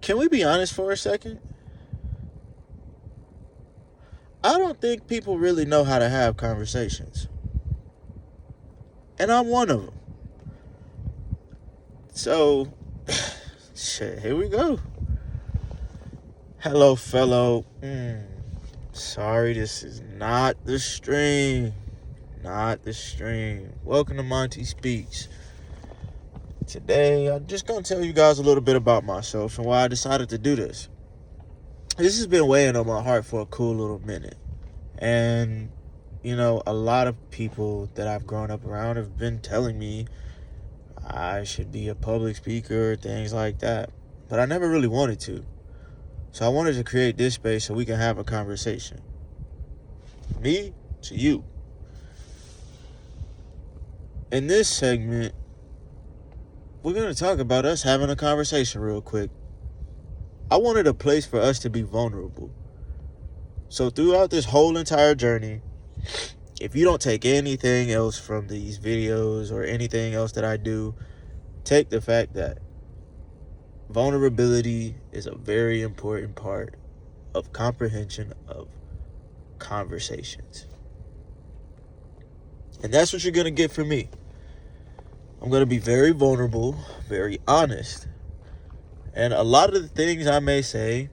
Can we be honest for a second? I don't think people really know how to have conversations. And I'm one of them. So, shit, here we go. Hello, fellow. Sorry, this is not the stream. Not the stream. Welcome to Monty Speaks. Today, I'm just going to tell you guys a little bit about myself and why I decided to do this. This has been weighing on my heart for a cool little minute. And, a lot of people that I've grown up around have been telling me I should be a public speaker, things like that. But I never really wanted to. So I wanted to create this space so we can have a conversation. Me to you. In this segment, we're going to talk about us having a conversation real quick. I wanted a place for us to be vulnerable. So throughout this whole entire journey, if you don't take anything else from these videos or anything else that I do, take the fact that vulnerability is a very important part of comprehension of conversations. And that's what you're going to get from me. I'm going to be very vulnerable, very honest. And a lot of the things I may say,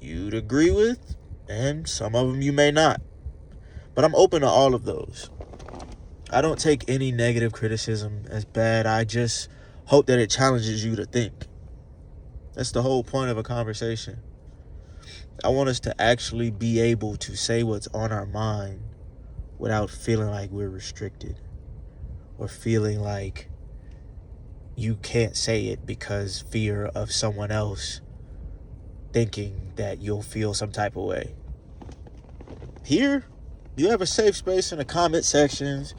you'd agree with, and some of them you may not. But I'm open to all of those. I don't take any negative criticism as bad. I just hope that it challenges you to think. That's the whole point of a conversation. I want us to actually be able to say what's on our mind without feeling like we're restricted or feeling like you can't say it because fear of someone else thinking that you'll feel some type of way. Here, you have a safe space in the comment sections.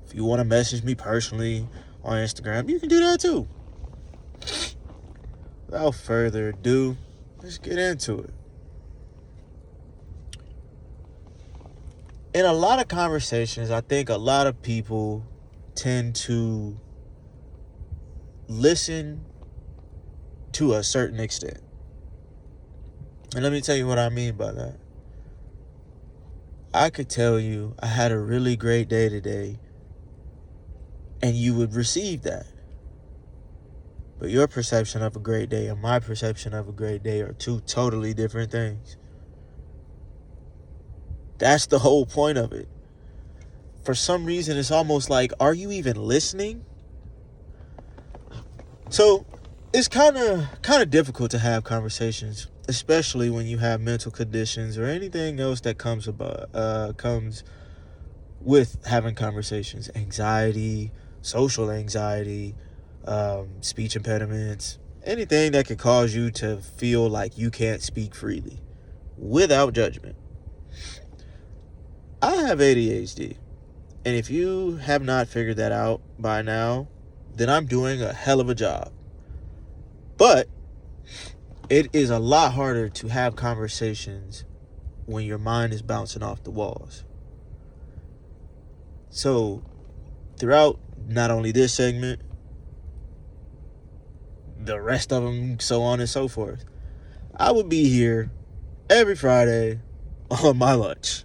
If you want to message me personally on Instagram, you can do that too. Without further ado, let's get into it. In a lot of conversations, I think a lot of people tend to listen to a certain extent. And let me tell you what I mean by that. I could tell you I had a really great day today, and you would receive that. But your perception of a great day and my perception of a great day are two totally different things. That's the whole point of it. For some reason, it's almost like, are you even listening? So it's kind of difficult to have conversations, especially when you have mental conditions or anything else that comes with having conversations. Anxiety, social anxiety, speech impediments, anything that could cause you to feel like you can't speak freely without judgment. I have ADHD, and if you have not figured that out by now, then I'm doing a hell of a job. But it is a lot harder to have conversations when your mind is bouncing off the walls. So throughout not only this segment, the rest of them, so on and so forth, I will be here every Friday on my lunch.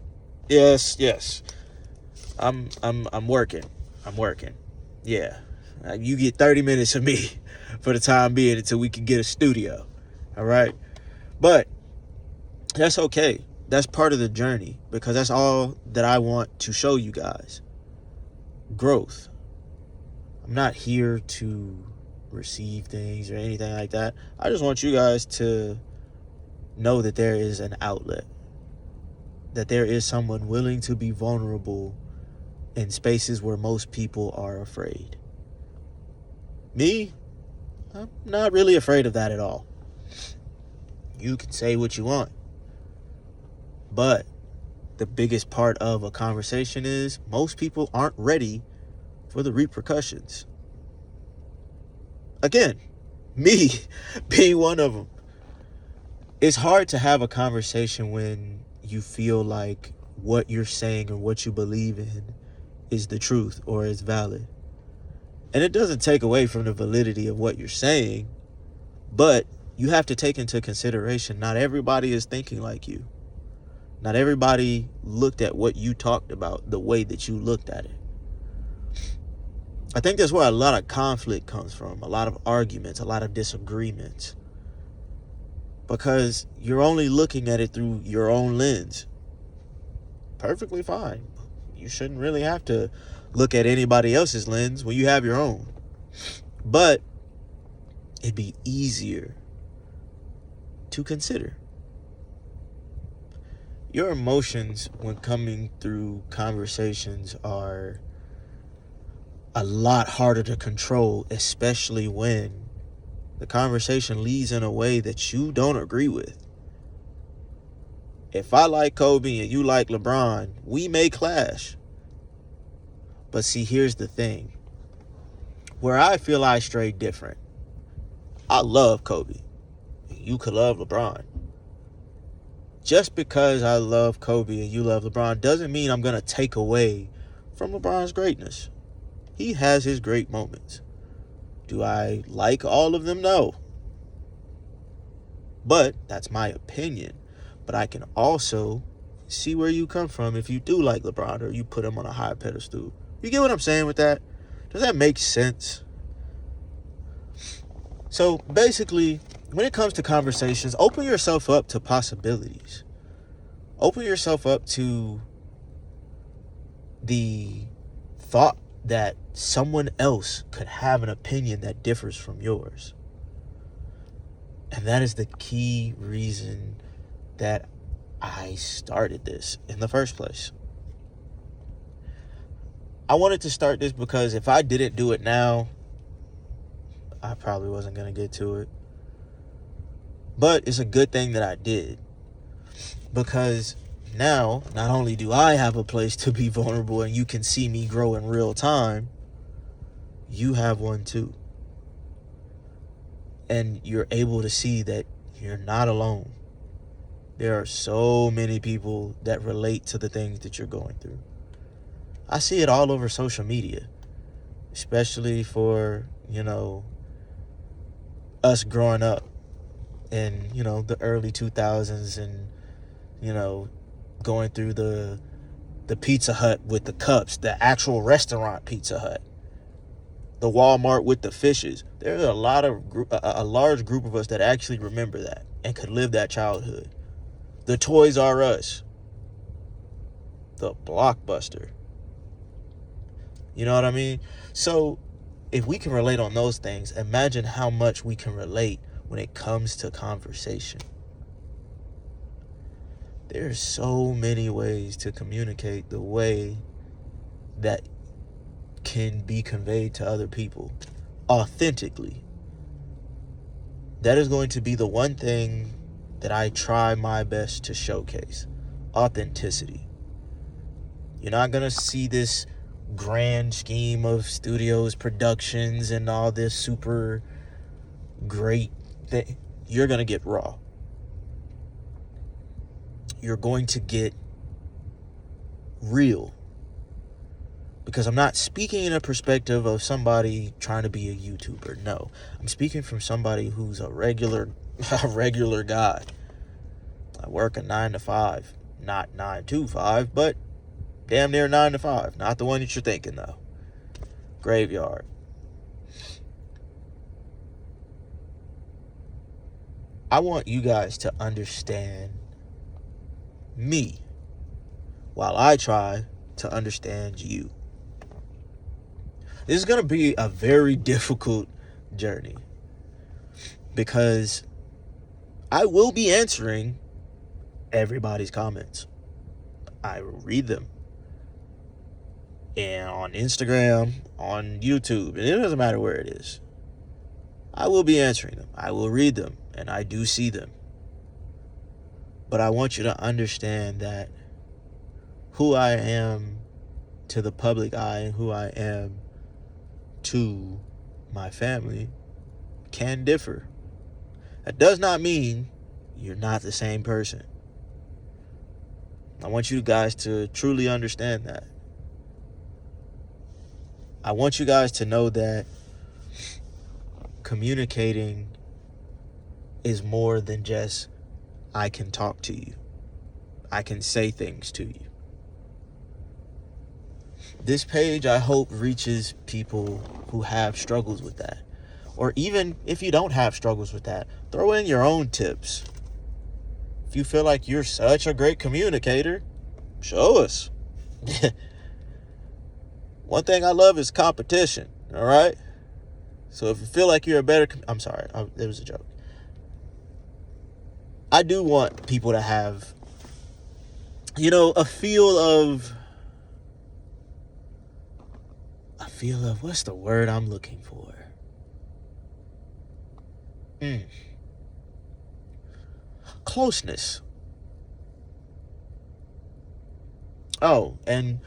Yes. I'm working. Yeah. You get 30 minutes of me for the time being until we can get a studio. All right? But that's okay. That's part of the journey, because that's all that I want to show you guys. Growth. I'm not here to receive things or anything like that. I just want you guys to know that there is an outlet, that there is someone willing to be vulnerable in spaces where most people are afraid. Me, I'm not really afraid of that at all. You can say what you want, but the biggest part of a conversation is most people aren't ready for the repercussions. Again, me being one of them. It's hard to have a conversation when you feel like what you're saying or what you believe in is the truth or is valid. And it doesn't take away from the validity of what you're saying, but you have to take into consideration not everybody is thinking like you. Not everybody looked at what you talked about the way that you looked at it. I think that's where a lot of conflict comes from, a lot of arguments, a lot of disagreements. Because you're only looking at it through your own lens. Perfectly fine. You shouldn't really have to look at anybody else's lens when you have your own. But it'd be easier to consider. Your emotions when coming through conversations are a lot harder to control, especially when the conversation leads in a way that you don't agree with. If I like Kobe and you like LeBron, we may clash. But see, here's the thing. Where I feel I stray different. I love Kobe. You could love LeBron. Just because I love Kobe and you love LeBron doesn't mean I'm going to take away from LeBron's greatness. He has his great moments. Do I like all of them? No. But that's my opinion. But I can also see where you come from if you do like LeBron or you put him on a high pedestal. You get what I'm saying with that? Does that make sense? So basically, when it comes to conversations, open yourself up to possibilities. Open yourself up to the thought that someone else could have an opinion that differs from yours. And that is the key reason that I started this in the first place. I wanted to start this because if I didn't do it now, I probably wasn't going to get to it. But it's a good thing that I did. Because now, not only do I have a place to be vulnerable and you can see me grow in real time, you have one too. And you're able to see that you're not alone. There are so many people that relate to the things that you're going through. I see it all over social media, especially for, us growing up in, the early 2000s and, going through the Pizza Hut with the cups, the actual restaurant Pizza Hut, the Walmart with the fishes. There's a large group of us that actually remember that and could live that childhood. The Toys R Us, the Blockbuster. You know what I mean? So if we can relate on those things, imagine how much we can relate when it comes to conversation. There's so many ways to communicate the way that can be conveyed to other people authentically. That is going to be the one thing that I try my best to showcase. Authenticity. You're not going to see this grand scheme of studios, productions, and all this super great thing. You're going to get raw. You're going to get real. Because I'm not speaking in a perspective of somebody trying to be a YouTuber. No. I'm speaking from somebody who's a regular guy. I work a 9 to 5. Not 9 to 5, but damn near 9 to 5. Not the one that you're thinking, though. Graveyard. I want you guys to understand me while I try to understand you. This is going to be a very difficult journey because I will be answering everybody's comments. I will read them. And on Instagram, on YouTube, and it doesn't matter where it is. I will be answering them. I will read them, and I do see them. But I want you to understand that who I am to the public eye and who I am to my family can differ. That does not mean you're not the same person. I want you guys to truly understand that. I want you guys to know that communicating is more than just I can talk to you. I can say things to you. This page, I hope, reaches people who have struggles with that. Or even if you don't have struggles with that, throw in your own tips. If you feel like you're such a great communicator, show us. One thing I love is competition, all right? So if you feel like you're a better... I'm sorry, it was a joke. I do want people to have, a feel of... what's the word I'm looking for? Closeness. Oh, and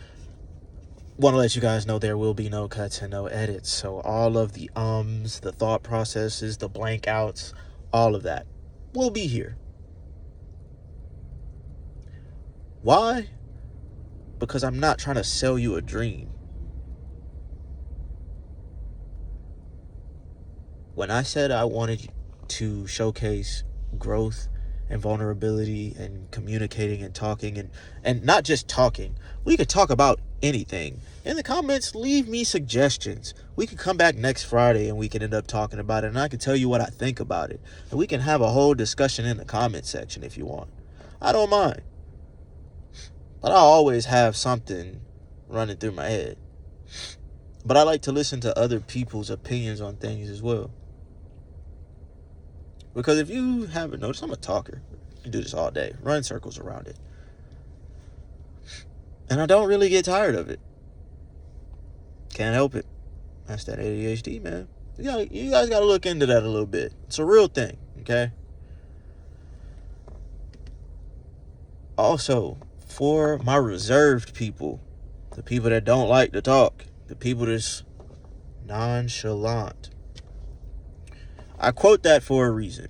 want to let you guys know there will be no cuts and no edits. So all of the the thought processes, the blank outs, all of that will be here. Why? Because I'm not trying to sell you a dream. When I said I wanted to showcase growth and vulnerability and communicating and talking and not just talking, we could talk about anything. In the comments, leave me suggestions. We can come back next Friday and we can end up talking about it, and I can tell you what I think about it. And we can have a whole discussion in the comment section if you want. I don't mind. But I always have something running through my head. But I like to listen to other people's opinions on things as well. Because if you haven't noticed, I'm a talker. I do this all day. Run circles around it. And I don't really get tired of it. Can't help it. That's that ADHD, man. You guys got to look into that a little bit. It's a real thing, okay? Also, for my reserved people, the people that don't like to talk, the people that's nonchalant, I quote that for a reason.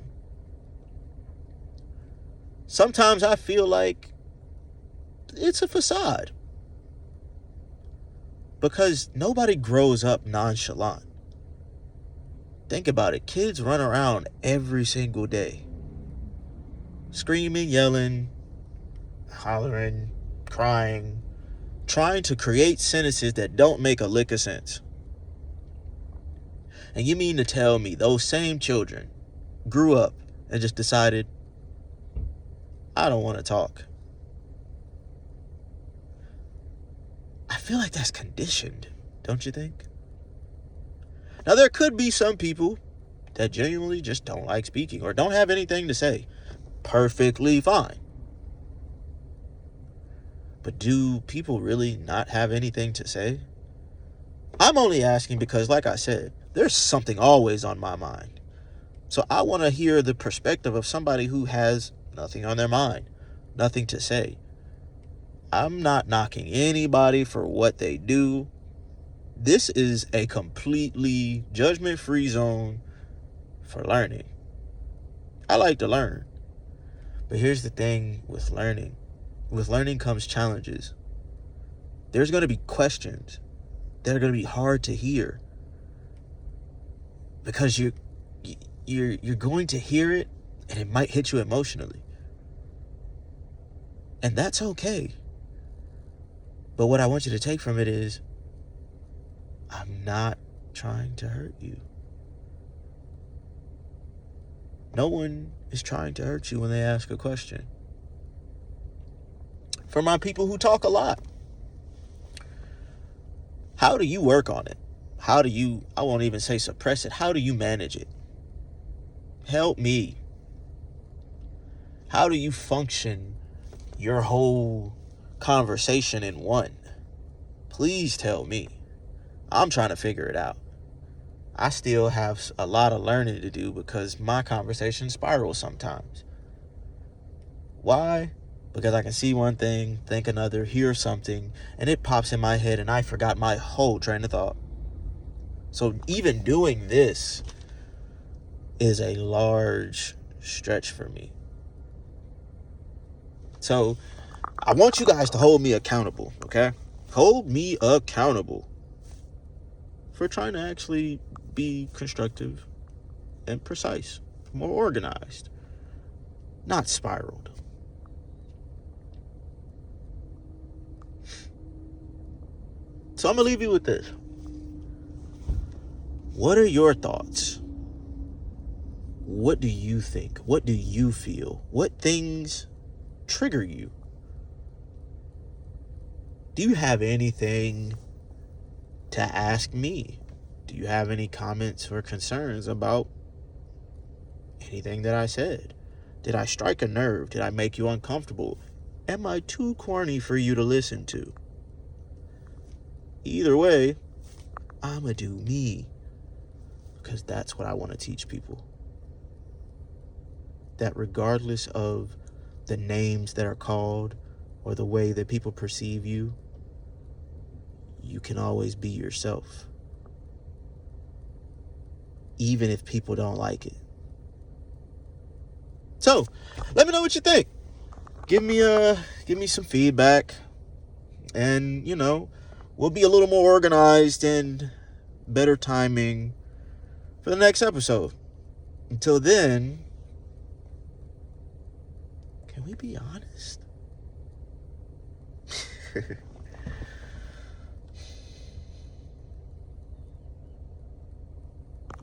Sometimes I feel like it's a facade. Because nobody grows up nonchalant. Think about it. Kids run around every single day. Screaming, yelling, hollering, crying, trying to create sentences that don't make a lick of sense. And you mean to tell me those same children grew up and just decided, I don't want to talk? I feel like that's conditioned, don't you think? Now, there could be some people that genuinely just don't like speaking or don't have anything to say. Perfectly fine. But do people really not have anything to say? I'm only asking because, like I said, there's something always on my mind. So I want to hear the perspective of somebody who has nothing on their mind, nothing to say. I'm not knocking anybody for what they do. This is a completely judgment-free zone for learning. I like to learn. But here's the thing with learning. With learning comes challenges. There's going to be questions that are going to be hard to hear. Because you're going to hear it and it might hit you emotionally. And that's okay. But what I want you to take from it is, I'm not trying to hurt you. No one is trying to hurt you when they ask a question. For my people who talk a lot, how do you work on it? How do you, I won't even say suppress it, how do you manage it? Help me. How do you function your whole conversation in one? Please tell me. I'm trying to figure it out. I still have a lot of learning to do because my conversation spirals sometimes. Why? Because I can see one thing, think another, hear something, and it pops in my head and I forgot my whole train of thought. So even doing this is a large stretch for me. So I want you guys to hold me accountable, okay? Hold me accountable for trying to actually be constructive and precise more organized, not spiraled. So I'm going to leave you with this. What are your thoughts? What do you think? What do you feel? What things trigger you? Do you have anything to ask me? Do you have any comments or concerns about anything that I said? Did I strike a nerve? Did I make you uncomfortable? Am I too corny for you to listen to? Either way, I'ma do me, because that's what I want to teach people. That regardless of the names that are called or the way that people perceive you, you can always be yourself, even if people don't like it. So, let me know what you think. Give me some feedback, and we'll be a little more organized and better timing for the next episode. Until then, can we be honest?